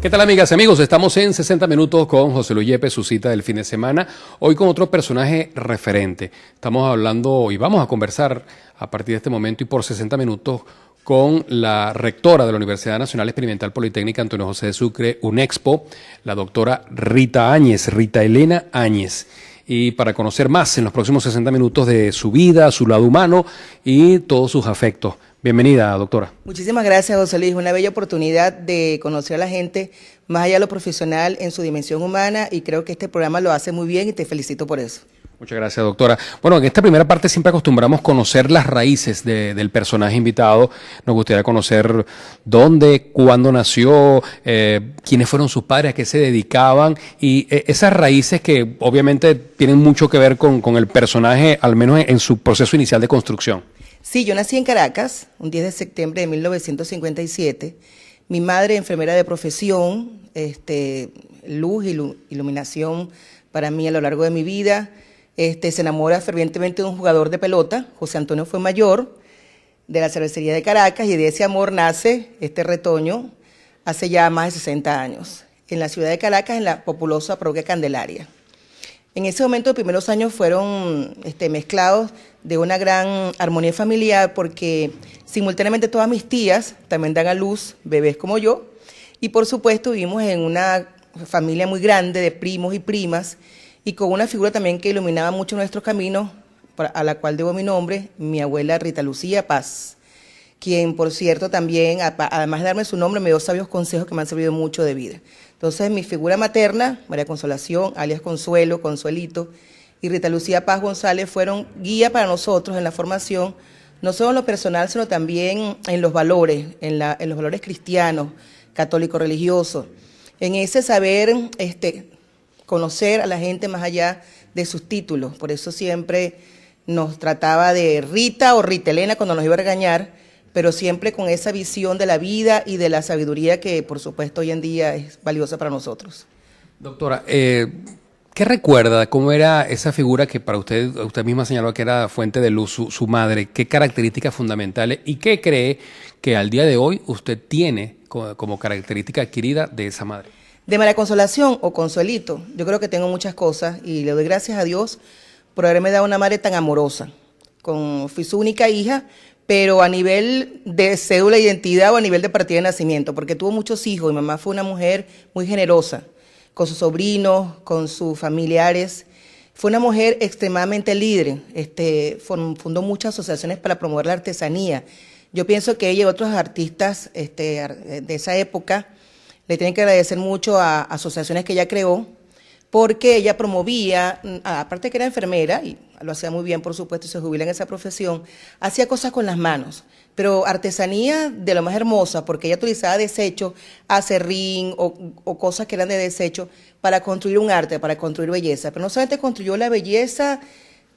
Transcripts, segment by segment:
¿Qué tal, amigas y amigos? Estamos en 60 minutos con José Luis Yepes, su cita del fin de semana. Hoy con otro personaje referente. Estamos hablando y vamos a conversar a partir de este momento y por 60 minutos con la rectora de la Universidad Nacional Experimental Politécnica Antonio José de Sucre, UNEXPO, la doctora Rita Áñez, Rita Elena Áñez. Y para conocer más en los próximos 60 minutos de su vida, su lado humano y todos sus afectos. Bienvenida, doctora. Muchísimas gracias, José Luis. Una bella oportunidad de conocer a la gente más allá de lo profesional en su dimensión humana y creo que este programa lo hace muy bien y te felicito por eso. Muchas gracias, doctora. Bueno, en esta primera parte siempre acostumbramos conocer las raíces del personaje invitado. Nos gustaría conocer dónde, cuándo nació, quiénes fueron sus padres, a qué se dedicaban y esas raíces que obviamente tienen mucho que ver con el personaje, al menos en su proceso inicial de construcción. Sí, yo nací en Caracas, un 10 de septiembre de 1957. Mi madre, enfermera de profesión, luz y iluminación para mí a lo largo de mi vida. Se enamora fervientemente de un jugador de pelota, José Antonio Fuenmayor, de la cervecería de Caracas, y de ese amor nace este retoño hace ya más de 60 años, en la ciudad de Caracas, en la populosa parroquia Candelaria. En ese momento, los primeros años fueron mezclados de una gran armonía familiar porque simultáneamente todas mis tías también dan a luz bebés como yo y por supuesto vivimos en una familia muy grande de primos y primas y con una figura también que iluminaba mucho nuestros caminos, a la cual debo mi nombre, mi abuela Rita Lucía Paz, quien por cierto también, además de darme su nombre, me dio sabios consejos que me han servido mucho de vida. Entonces mi figura materna, María Consolación, alias Consuelo, Consuelito, y Rita Lucía Paz González fueron guía para nosotros en la formación, no solo en lo personal, sino también en los valores, en los valores cristianos, católicos, religiosos, en ese saber conocer a la gente más allá de sus títulos. Por eso siempre nos trataba de Rita o Rita Elena cuando nos iba a regañar, pero siempre con esa visión de la vida y de la sabiduría que, por supuesto, hoy en día es valiosa para nosotros. Doctora, ¿qué recuerda? ¿Cómo era esa figura que para usted misma señaló que era fuente de luz, su madre? ¿Qué características fundamentales y qué cree que al día de hoy usted tiene como característica adquirida de esa madre? De María Consolación o Consuelito, yo creo que tengo muchas cosas y le doy gracias a Dios por haberme dado una madre tan amorosa. Fui su única hija, pero a nivel de cédula de identidad o a nivel de partida de nacimiento, porque tuvo muchos hijos. Mi mamá fue una mujer muy generosa, con sus sobrinos, con sus familiares. Fue una mujer extremadamente líder, fundó muchas asociaciones para promover la artesanía. Yo pienso que ella y otros artistas de esa época le tienen que agradecer mucho a asociaciones que ella creó, porque ella promovía, aparte que era enfermera, y lo hacía muy bien, por supuesto, y se jubila en esa profesión, hacía cosas con las manos, pero artesanía de lo más hermosa, porque ella utilizaba desechos, acerrín o cosas que eran de desecho, para construir un arte, para construir belleza. Pero no solamente construyó la belleza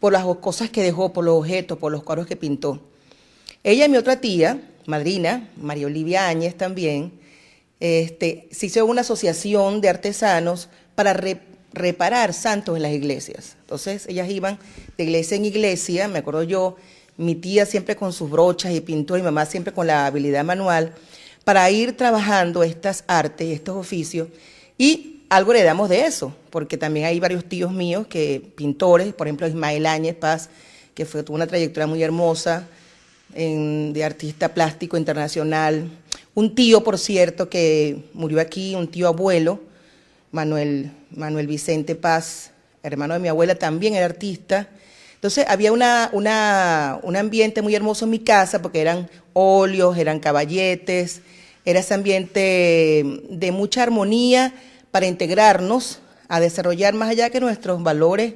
por las cosas que dejó, por los objetos, por los cuadros que pintó. Ella y mi otra tía, madrina, María Olivia Áñez también, se hizo una asociación de artesanos para reparar santos en las iglesias. Entonces ellas iban de iglesia en iglesia, me acuerdo yo, mi tía siempre con sus brochas y pintura, y mi mamá siempre con la habilidad manual, para ir trabajando estas artes, estos oficios, y algo heredamos de eso, porque también hay varios tíos míos pintores, por ejemplo Ismael Áñez Paz, que tuvo una trayectoria muy hermosa, de artista plástico internacional. Un tío, por cierto, que murió aquí, un tío abuelo, Manuel Vicente Paz, hermano de mi abuela, también era artista. Entonces había un ambiente muy hermoso en mi casa, porque eran óleos, eran caballetes, era ese ambiente de mucha armonía para integrarnos a desarrollar más allá que nuestros valores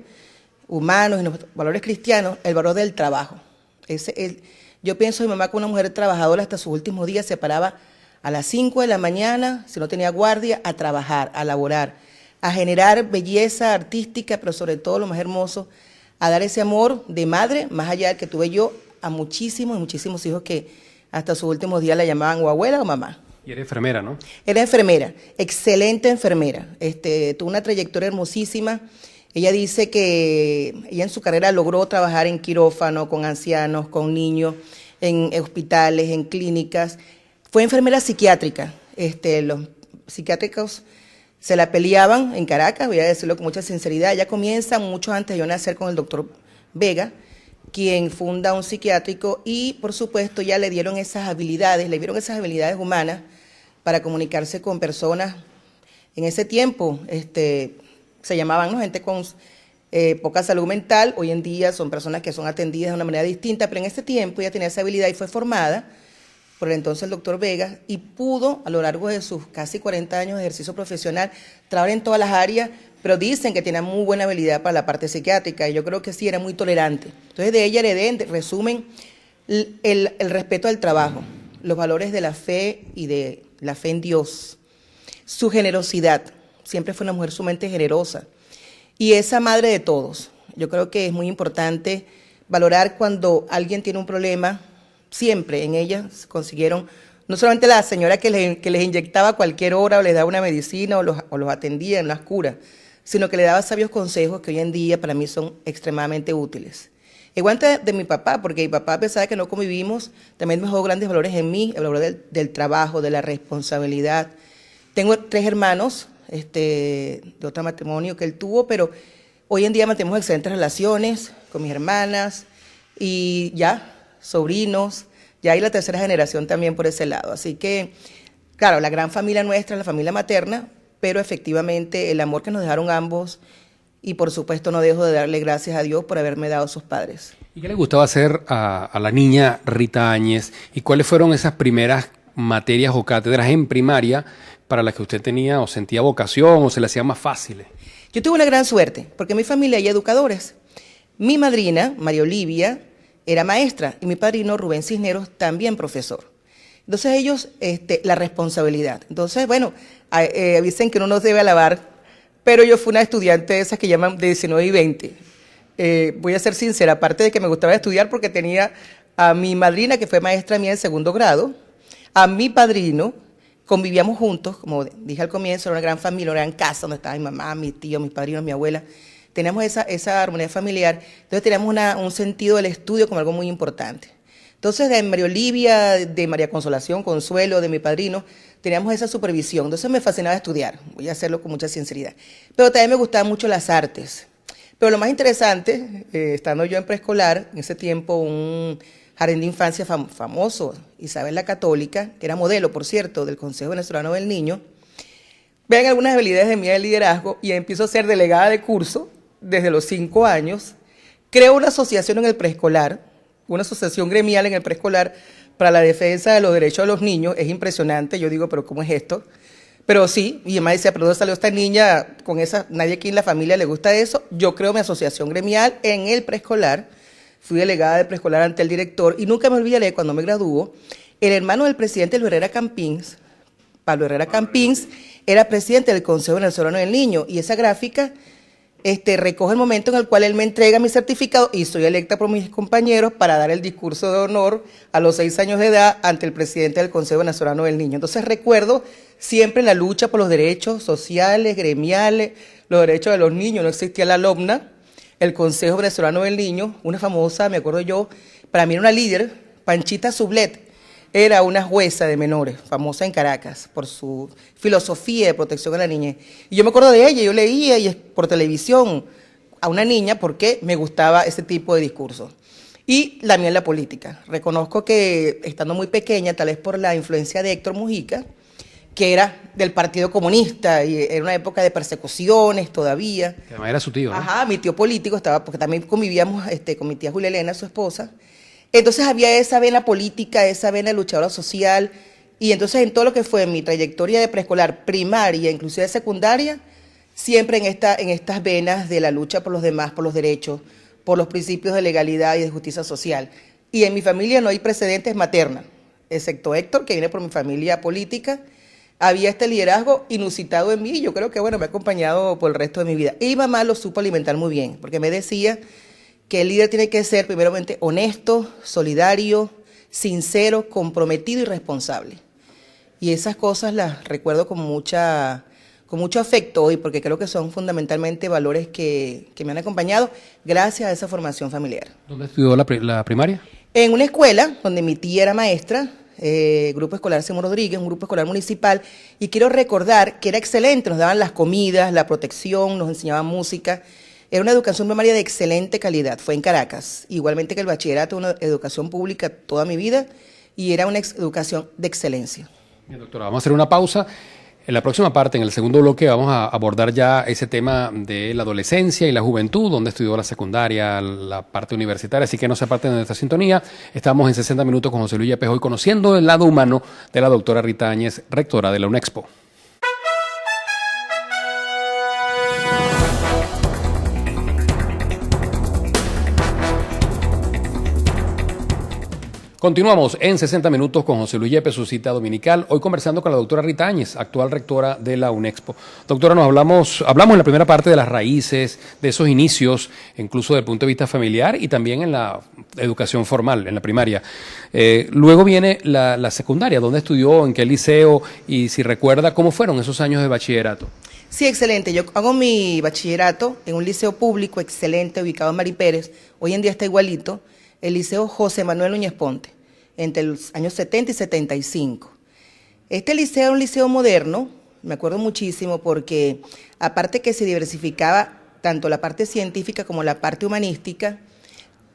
humanos y nuestros valores cristianos, el valor del trabajo. Yo pienso en mi mamá como una mujer trabajadora hasta sus últimos días, se paraba a las 5 de la mañana, si no tenía guardia, a trabajar, a laborar, a generar belleza artística, pero sobre todo lo más hermoso, a dar ese amor de madre, más allá del que tuve yo, a muchísimos hijos que hasta sus últimos días la llamaban o abuela o mamá. Y era enfermera, ¿no? Era enfermera, excelente enfermera, tuvo una trayectoria hermosísima. Ella dice que ella en su carrera logró trabajar en quirófano, con ancianos, con niños, en hospitales, en clínicas. Fue enfermera psiquiátrica, psiquiátricos se la peleaban en Caracas, voy a decirlo con mucha sinceridad. Ella comienza mucho antes de yo nacer con el doctor Vega, quien funda un psiquiátrico, y por supuesto ya le dieron esas habilidades, le dieron esas habilidades humanas para comunicarse con personas. En ese tiempo se llamaban, ¿no?, gente con poca salud mental. Hoy en día son personas que son atendidas de una manera distinta, pero en ese tiempo ella tenía esa habilidad y fue formada por el entonces el doctor Vega, y pudo a lo largo de sus casi 40 años de ejercicio profesional trabajar en todas las áreas, pero dicen que tenía muy buena habilidad para la parte psiquiátrica, y yo creo que sí, era muy tolerante. Entonces de ella heredé, en resumen, el respeto al trabajo, los valores de la fe y de la fe en Dios, su generosidad, siempre fue una mujer sumamente generosa, y esa madre de todos. Yo creo que es muy importante valorar cuando alguien tiene un problema. Siempre en ella consiguieron, no solamente la señora que les inyectaba a cualquier hora o les daba una medicina o los atendía en las curas, sino que le daba sabios consejos que hoy en día para mí son extremadamente útiles. Igual de mi papá, porque mi papá, a pesar de que no convivimos, también me dejó grandes valores en mí, el valor del trabajo, de la responsabilidad. Tengo 3 hermanos de otro matrimonio que él tuvo, pero hoy en día mantenemos excelentes relaciones con mis hermanas y ya sobrinos, ya hay la tercera generación también por ese lado. Así que, claro, la gran familia nuestra es la familia materna, pero efectivamente el amor que nos dejaron ambos, y por supuesto no dejo de darle gracias a Dios por haberme dado a sus padres. ¿Y qué le gustaba hacer a la niña Rita Áñez? ¿Y cuáles fueron esas primeras materias o cátedras en primaria para las que usted tenía o sentía vocación o se le hacían más fáciles? Yo tuve una gran suerte, porque en mi familia hay educadores. Mi madrina, María Olivia, era maestra, y mi padrino Rubén Cisneros también profesor. Entonces ellos, la responsabilidad. Entonces, bueno, dicen que uno no debe alabar, pero yo fui una estudiante de esas que llaman de 19 y 20. Voy a ser sincera, aparte de que me gustaba estudiar porque tenía a mi madrina, que fue maestra mía en 2º grado, a mi padrino, convivíamos juntos, como dije al comienzo, era una gran familia, una gran casa donde estaba mi mamá, mi tío, mis padrinos, mi abuela. Teníamos esa armonía familiar, entonces teníamos un sentido del estudio como algo muy importante. Entonces, de María Olivia, de María Consolación, Consuelo, de mi padrino, teníamos esa supervisión. Entonces me fascinaba estudiar, voy a hacerlo con mucha sinceridad. Pero también me gustaban mucho las artes. Pero lo más interesante, estando yo en preescolar, en ese tiempo un jardín de infancia famoso, Isabel la Católica, que era modelo, por cierto, del Consejo Venezolano del Niño, vean algunas habilidades de mí de liderazgo, y empiezo a ser delegada de curso desde los 5 años. Creo una asociación en el preescolar, una asociación gremial en el preescolar para la defensa de los derechos de los niños. Es impresionante, yo digo, pero ¿cómo es esto? Pero sí, y además decía, ¿pero dónde salió esta niña con esa? Nadie aquí en la familia le gusta eso. Yo creo mi asociación gremial en el preescolar, fui delegada de preescolar ante el director, y nunca me olvidaré cuando me graduó, el hermano del presidente Luis Herrera Campins, Pablo Herrera Campins, era presidente del Consejo Venezolano del Niño, y esa gráfica recoge el momento en el cual él me entrega mi certificado y soy electa por mis compañeros para dar el discurso de honor a los 6 años de edad ante el presidente del Consejo Venezolano del Niño. Entonces recuerdo siempre la lucha por los derechos sociales, gremiales, los derechos de los niños. No existía la LOMNA, el Consejo Venezolano del Niño, una famosa, me acuerdo yo, para mí era una líder, Panchita Sublet. Era una jueza de menores, famosa en Caracas, por su filosofía de protección a la niñez. Y yo me acuerdo de ella, yo leía por televisión a una niña porque me gustaba ese tipo de discurso. Y la mía en la política. Reconozco que, estando muy pequeña, tal vez por la influencia de Héctor Mujica, que era del Partido Comunista, y era una época de persecuciones todavía. Que además era su tío, ¿no? Ajá, mi tío político estaba, porque también convivíamos con mi tía Julia Elena, su esposa. Entonces había esa vena política, esa vena luchadora social, y entonces en todo lo que fue mi trayectoria de preescolar, primaria, inclusive secundaria, siempre en estas venas de la lucha por los demás, por los derechos, por los principios de legalidad y de justicia social. Y en mi familia no hay precedentes materna, excepto Héctor, que viene por mi familia política. Había este liderazgo inusitado en mí, y yo creo que bueno, me ha acompañado por el resto de mi vida. Y mamá lo supo alimentar muy bien, porque me decía que el líder tiene que ser primeramente honesto, solidario, sincero, comprometido y responsable. Y esas cosas las recuerdo con mucho afecto hoy, porque creo que son fundamentalmente valores que me han acompañado gracias a esa formación familiar. ¿Dónde estudió la primaria? En una escuela donde mi tía era maestra, Grupo Escolar Simón Rodríguez, un grupo escolar municipal, y quiero recordar que era excelente, nos daban las comidas, la protección, nos enseñaban música, era una educación primaria de excelente calidad, fue en Caracas, igualmente que el bachillerato, una educación pública toda mi vida, y era una educación de excelencia. Bien, doctora, vamos a hacer una pausa. En la próxima parte, en el segundo bloque, vamos a abordar ya ese tema de la adolescencia y la juventud, donde estudió la secundaria, la parte universitaria, así que no se aparten de nuestra sintonía. Estamos en 60 minutos con José Luis Yepes, hoy conociendo el lado humano de la doctora Rita Áñez, rectora de la UNEXPO. Continuamos en 60 minutos con José Luis Yepes, su cita dominical, hoy conversando con la doctora Rita Áñez, actual rectora de la UNEXPO. Doctora, hablamos en la primera parte de las raíces, de esos inicios, incluso desde el punto de vista familiar y también en la educación formal, en la primaria. Luego viene la secundaria, ¿dónde estudió, en qué liceo y si recuerda cómo fueron esos años de bachillerato? Sí, excelente. Yo hago mi bachillerato en un liceo público excelente ubicado en Mari Pérez, hoy en día está igualito, el Liceo José Manuel Núñez Ponte, entre los años 70 y 75. Este liceo era un liceo moderno, me acuerdo muchísimo, porque aparte que se diversificaba tanto la parte científica como la parte humanística,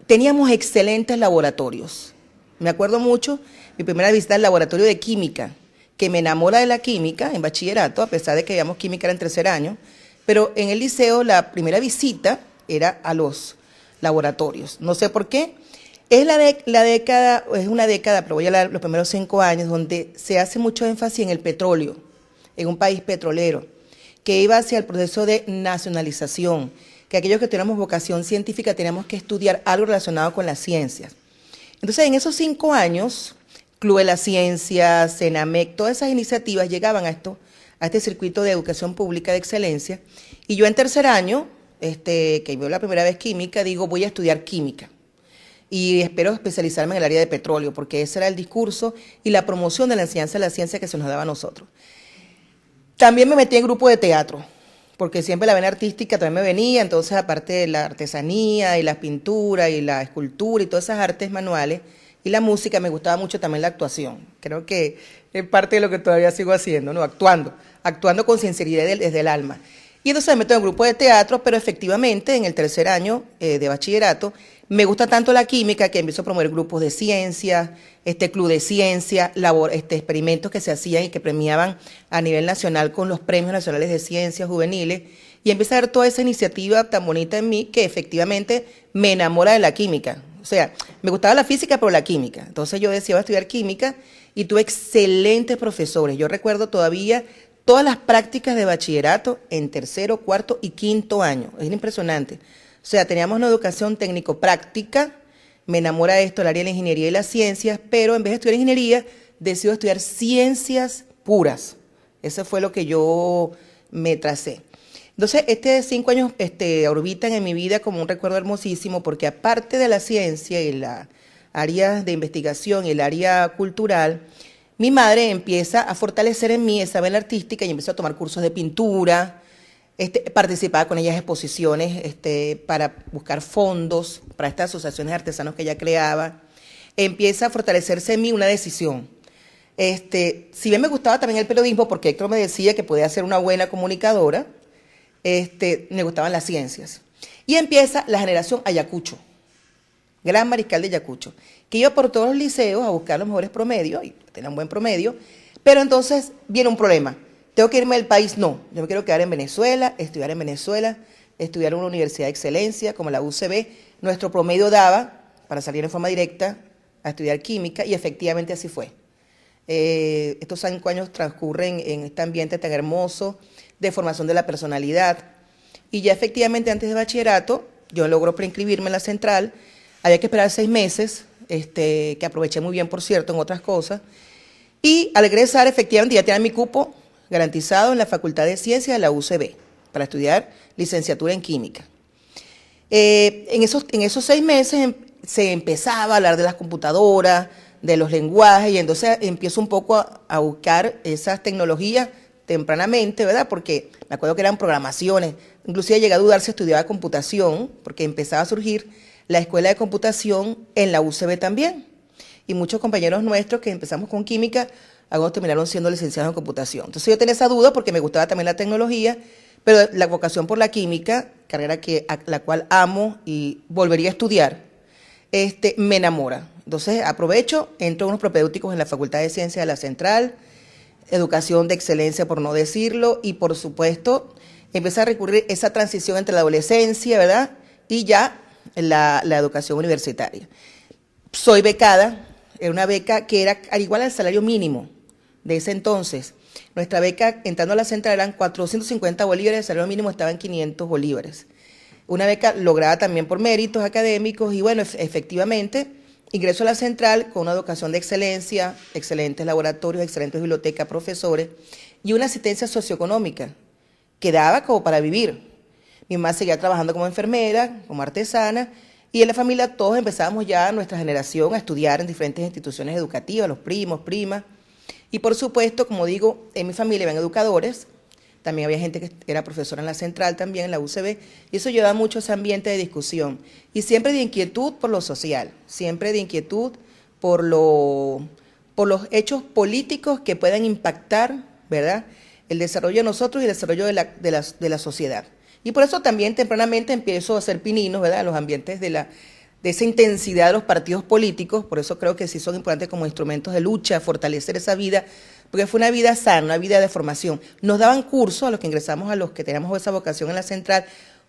teníamos excelentes laboratorios. Me acuerdo mucho mi primera visita al laboratorio de química, que me enamora de la química en bachillerato, a pesar de que veíamos química era en tercer año, pero en el liceo la primera visita era a los laboratorios. No sé por qué. Es una década, pero voy a hablar los primeros 5 años, donde se hace mucho énfasis en el petróleo, en un país petrolero, que iba hacia el proceso de nacionalización, que aquellos que tenemos vocación científica teníamos que estudiar algo relacionado con las ciencias. Entonces, en esos 5 años, Club de la Ciencia, CENAMEC, todas esas iniciativas llegaban a este circuito de educación pública de excelencia, y yo en tercer año, que veo la primera vez química, digo, voy a estudiar química. Y espero especializarme en el área de petróleo, porque ese era el discurso y la promoción de la enseñanza de la ciencia que se nos daba a nosotros. También me metí en grupo de teatro, porque siempre la vena artística también me venía, entonces aparte de la artesanía y la pintura y la escultura y todas esas artes manuales y la música, me gustaba mucho también la actuación. Creo que es parte de lo que todavía sigo haciendo, ¿no? Actuando con sinceridad desde el alma. Y entonces me meto en el grupo de teatro, pero efectivamente en el tercer año de bachillerato me gusta tanto la química que empiezo a promover grupos de ciencia, club de ciencia, experimentos que se hacían y que premiaban a nivel nacional con los premios nacionales de ciencias juveniles, y empiezo a ver toda esa iniciativa tan bonita en mí que efectivamente me enamora de la química. O sea, me gustaba la física, pero la química. Entonces yo decía, voy a estudiar química y tuve excelentes profesores. Yo recuerdo todavía todas las prácticas de bachillerato en tercero, cuarto y quinto año. Es impresionante. O sea, teníamos una educación técnico-práctica, me enamora esto, el área de la ingeniería y las ciencias, pero en vez de estudiar ingeniería, decido estudiar ciencias puras. Eso fue lo que yo me tracé. Entonces, 5 años orbitan en mi vida como un recuerdo hermosísimo, porque aparte de la ciencia y la área de investigación y el área cultural, mi madre empieza a fortalecer en mí esa vena artística y empezó a tomar cursos de pintura. Participaba con ellas en exposiciones para buscar fondos para estas asociaciones de artesanos que ella creaba. Empieza a fortalecerse en mí una decisión. Si bien me gustaba también el periodismo, porque Héctor me decía que podía ser una buena comunicadora, me gustaban las ciencias. Y empieza la generación Ayacucho, gran mariscal de Ayacucho, que iba por todos los liceos a buscar los mejores promedios, y tenía un buen promedio, pero entonces viene un problema. ¿Tengo que irme del país? No, yo me quiero quedar en Venezuela, estudiar en una universidad de excelencia como la UCB. Nuestro promedio daba para salir en forma directa a estudiar química y efectivamente así fue. Estos 5 años transcurren en este ambiente tan hermoso de formación de la personalidad, y ya efectivamente antes de bachillerato yo logro preinscribirme en la central. Había que esperar 6 meses, que aproveché muy bien, por cierto, en otras cosas, y al egresar efectivamente ya tenía mi cupo garantizado en la Facultad de Ciencias de la UCB para estudiar licenciatura en química. En esos 6 meses se empezaba a hablar de las computadoras, de los lenguajes, y entonces empiezo un poco a buscar esas tecnologías tempranamente, ¿verdad? Porque me acuerdo que eran programaciones, inclusive llegué a dudar si estudiaba computación, porque empezaba a surgir la escuela de computación en la UCB también. y muchos compañeros nuestros que empezamos con química, algunos terminaron siendo licenciados en computación. Entonces yo tenía esa duda porque me gustaba también la tecnología, pero la vocación por la química, carrera a la cual amo y volvería a estudiar, me enamora. Entonces aprovecho, entro en unos propedéuticos en la Facultad de Ciencias de la Central, educación de excelencia por no decirlo, y por supuesto empecé a recurrir a esa transición entre la adolescencia, ¿verdad? Y ya la educación universitaria. Soy becada, era una beca que era al igual al salario mínimo de ese entonces. Nuestra beca entrando a la central eran 450 bolívares, el salario mínimo estaba en 500 bolívares. Una beca lograda también por méritos académicos y bueno, efectivamente ingreso a la central con una educación de excelencia, excelentes laboratorios, excelentes bibliotecas, profesores y una asistencia socioeconómica que daba como para vivir. Mi mamá seguía trabajando como enfermera, como artesana, y en la familia todos empezábamos ya, nuestra generación, a estudiar en diferentes instituciones educativas, los primos, primas. Y por supuesto, como digo, en mi familia habían educadores, también había gente que era profesora en la central también, en la UCB, y eso llevaba mucho ese ambiente de discusión. Y siempre de inquietud por lo social, siempre de inquietud por los hechos políticos que puedan impactar, ¿verdad?, el desarrollo de nosotros y el desarrollo de la sociedad. Y por eso también tempranamente empiezo a hacer pininos, ¿verdad?, en los ambientes de esa intensidad de los partidos políticos. Por eso creo que sí son importantes como instrumentos de lucha, fortalecer esa vida, porque fue una vida sana, una vida de formación. Nos daban cursos a los que ingresamos, a los que teníamos esa vocación en la central,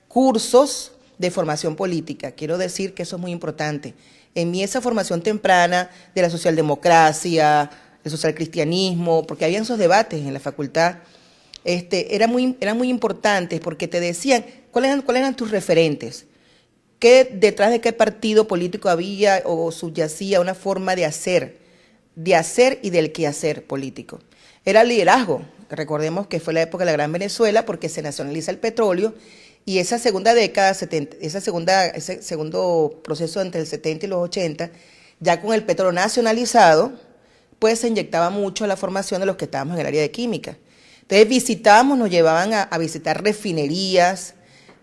cursos de formación política. Quiero decir que eso es muy importante. En mí esa formación temprana de la socialdemocracia, el socialcristianismo, porque habían esos debates en la facultad, eran muy importantes porque te decían cuáles eran tus referentes, detrás de qué partido político había o subyacía una forma de hacer y del quehacer político. Era el liderazgo. Recordemos que fue la época de la Gran Venezuela porque se nacionaliza el petróleo y esa segunda década, ese segundo proceso entre el 70 y los 80, ya con el petróleo nacionalizado, pues se inyectaba mucho la formación de los que estábamos en el área de química. Entonces nos llevaban a visitar refinerías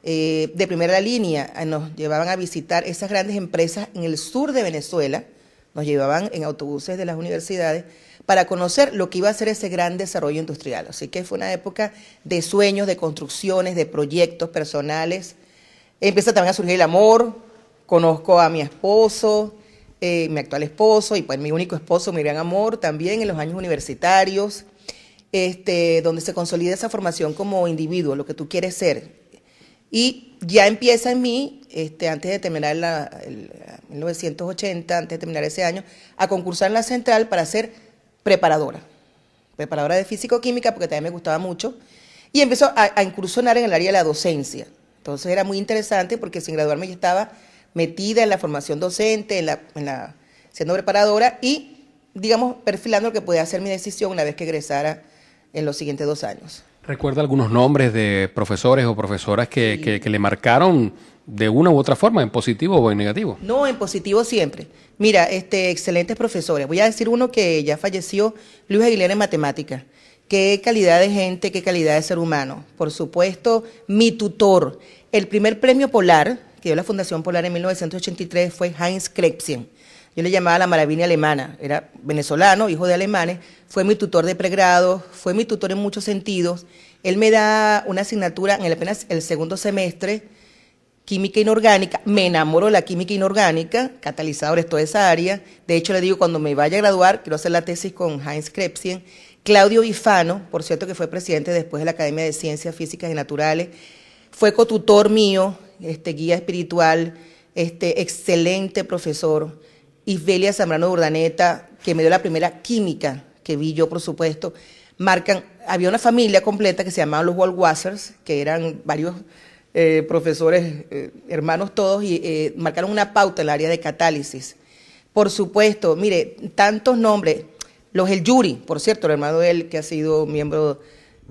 de primera línea, nos llevaban a visitar esas grandes empresas en el sur de Venezuela, nos llevaban en autobuses de las universidades para conocer lo que iba a ser ese gran desarrollo industrial. Así que fue una época de sueños, de construcciones, de proyectos personales. Empieza también a surgir el amor, conozco a mi esposo, mi actual esposo y pues mi único esposo, mi gran amor, también en los años universitarios, donde se consolida esa formación como individuo, lo que tú quieres ser. Y ya empieza en mí, antes de terminar el 1980, antes de terminar ese año, a concursar en la central para ser preparadora de físico-química, porque también me gustaba mucho, y empezó a incursionar en el área de la docencia. Entonces era muy interesante porque sin graduarme ya estaba metida en la formación docente, siendo preparadora y, digamos, perfilando lo que podía ser mi decisión una vez que egresara en los siguientes 2 años. ¿Recuerda algunos nombres de profesores o profesoras que le marcaron de una u otra forma, en positivo o en negativo? No, en positivo siempre. Mira, excelentes profesores. Voy a decir uno que ya falleció, Luis Aguilera en matemáticas. Qué calidad de gente, qué calidad de ser humano. Por supuesto, mi tutor. El primer premio Polar que dio la Fundación Polar en 1983 fue Heinz Krebschen. Yo le llamaba la maravilla alemana. Era venezolano, hijo de alemanes. Fue mi tutor de pregrado, fue mi tutor en muchos sentidos. Él me da una asignatura en apenas el segundo semestre, química inorgánica. Me enamoro de la química inorgánica, catalizadores, toda esa área. De hecho, le digo, cuando me vaya a graduar, quiero hacer la tesis con Heinz Krebschen. Claudio Bifano, por cierto, que fue presidente después de la Academia de Ciencias Físicas y Naturales, fue cotutor mío, guía espiritual, excelente profesor. Isbelia Zambrano de Urdaneta, que me dio la primera química que vi yo, por supuesto. Había una familia completa que se llamaban los Waldwassers, que eran varios profesores, hermanos todos, y marcaron una pauta en el área de catálisis. Por supuesto, mire, tantos nombres. Los El Yuri, por cierto, el hermano de él, que ha sido miembro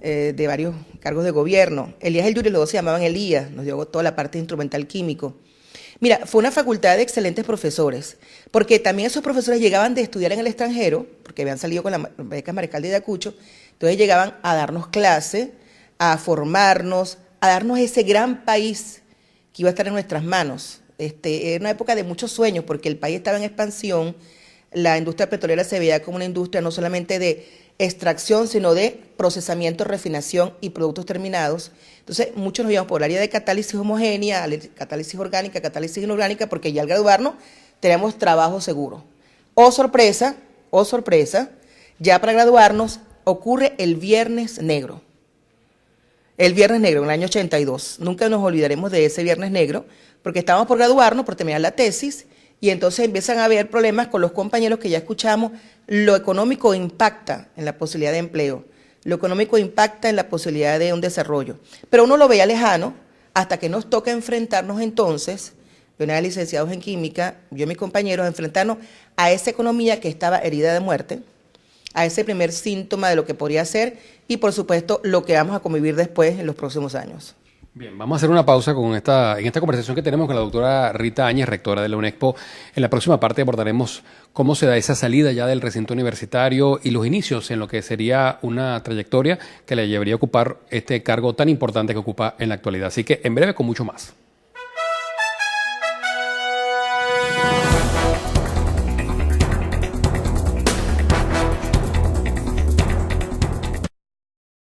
de varios cargos de gobierno. Elías El Yuri, los dos se llamaban Elías, nos dio toda la parte instrumental químico. Mira, fue una facultad de excelentes profesores, porque también esos profesores llegaban de estudiar en el extranjero, porque habían salido con la beca Mariscal de Ayacucho, entonces llegaban a darnos clase, a formarnos, a darnos ese gran país que iba a estar en nuestras manos. Era una época de muchos sueños, porque el país estaba en expansión, la industria petrolera se veía como una industria no solamente de extracción, sino de procesamiento, refinación y productos terminados. Entonces, muchos nos íbamos por el área de catálisis homogénea, catálisis orgánica, catálisis inorgánica, porque ya al graduarnos tenemos trabajo seguro. Oh sorpresa, ya para graduarnos ocurre el Viernes Negro. El Viernes Negro, en el año 82. Nunca nos olvidaremos de ese Viernes Negro, porque estábamos por graduarnos, por terminar la tesis, y entonces empiezan a haber problemas con los compañeros que ya escuchamos. Lo económico impacta en la posibilidad de empleo, lo económico impacta en la posibilidad de un desarrollo. Pero uno lo veía lejano hasta que nos toca enfrentarnos entonces, una de licenciados en química, yo y mis compañeros, enfrentarnos a esa economía que estaba herida de muerte, a ese primer síntoma de lo que podría ser y, por supuesto, lo que vamos a convivir después en los próximos años. Bien, vamos a hacer una pausa en esta conversación que tenemos con la doctora Rita Áñez, rectora de la UNEXPO. En la próxima parte abordaremos cómo se da esa salida ya del recinto universitario y los inicios en lo que sería una trayectoria que le llevaría a ocupar este cargo tan importante que ocupa en la actualidad. Así que en breve con mucho más.